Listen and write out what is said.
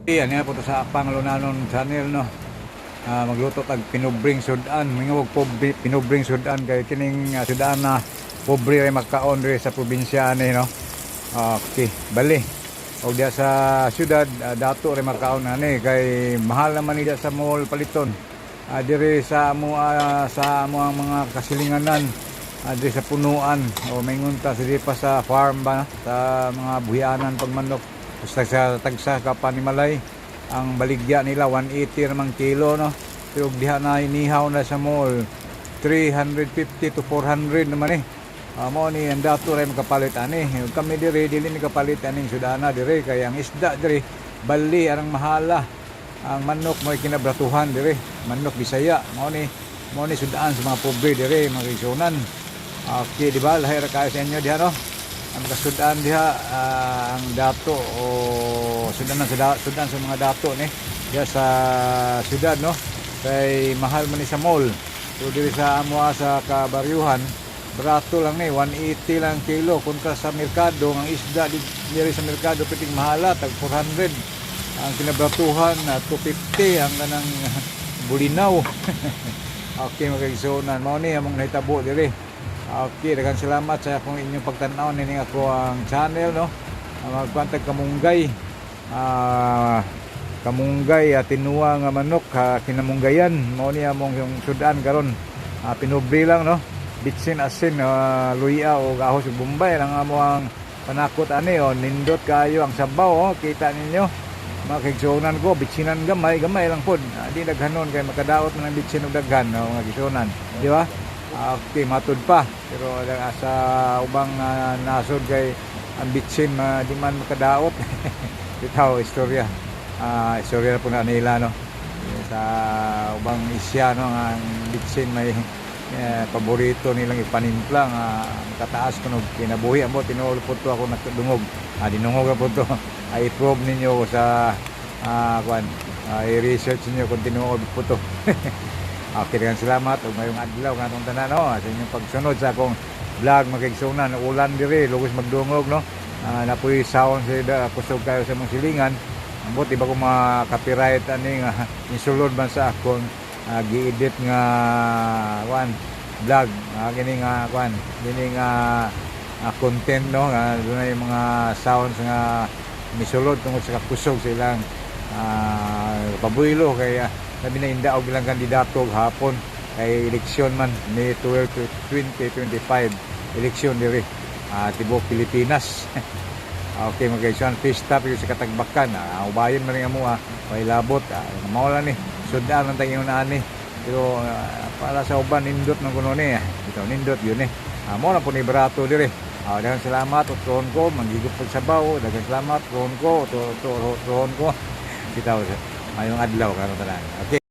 Yan nga po to sa Pangalunanon channel no. Magluto tag pinubring sudan, mga wag pobre pinubring sudan kay kining sudan na pobre ray makaon diri sa probinsya ani no. Okay, bali. Og diya sa syudad dato ray makaon ani kay mahal naman diya sa mall paliton. Diri sa amo ang mga kasilinganan diri sa punuan o maingon ta diri pa sa farm ba sa mga buhianan pagmanok sa tagsa ka panimalay ang baligya nila 180 namang kilo no pero diha na inihaw na sa mall 350 to 400 naman mo ni ang dato ray makapalit ani kami diri dili ni kapalit aning sudana diri kay ang isda diri bali arang mahala ang manok mo kinabratuhan diri manok Bisaya mo ni sudaan sa mga pobre diri mga igsunan. Okay, di ba? Lahi ra kayo sa inyo diha no. Ang kasudan diha ang dato o sudan sa mga dato ni diha sa syudad no. Kay mahal man ni sa mall. So diri sa amo sa kabaryuhan barato lang ni 180 lang kilo kontra sa merkado ang isda diri sa merkado piting mahala tag 400 ang kinabratuhan na 250 ang kanang bulinaw. Okay, magkaisonan mao ni among nahitabo diri. Okay, daghang salamat sa akong inyong pagtan-aw nining ako ang channel no. Magkwantag kamunggay. Kamunggay at tinuwa nga manok kinamunggayan mao ni among yung sudan karon. Pinubri lang no. Bitsin asin luya o ahos ug bombay lang amo ang panakot ani nindot kayo ang sabaw kita ninyo. Mga kaigsunan ko bitsinan gamay lang pod. Di daghanon kay makadaot man ang bitsin ug daghan mga kaigsunan, di ba? Okay, matud pa pero sa ubang nasod kay ang bitsin di man makadaot. Bitaw istorya istorya po na nila no sa ubang isya no ang bitsin may paborito nilang ipanimpla nga kataas kuno kinabuhi amo tinuol po to ako nakadungog dinungog po to i-probe ninyo sa i-research niyo kung tinuod po to. Okay, dengan salamat ug mayong adlaw nga atong tanan no sa inyong pagsunod sa akong vlog magkaigsunan ulan diri lugos magdungog no napoy sound sa kusog kayo sa mong silingan ambot iba ko ma-copyright ani nga insulod man sa akong gi-edit nga vlog gini nga gini nga content no nga dunay mga sounds nga misulod tungod sa kusog sa ilang pabuilo kaya sabi na indaog bilang kandidato hapon kay eleksyon man May 12 to 2025 eleksyon diri tibok Pilipinas. Okay, magkaisuan pista pero sa katagbakan ubayon man ring amo may labot mao lang ni sudan ang tayong ani pero para sa uban nindot ng kuno ni bitaw nindot yun mo na po ni barato diri. Daghang salamat at tuon ko manggigop pagsabaw daghang salamat tuon ko bitaw mayong adlaw karon tanan. Okay.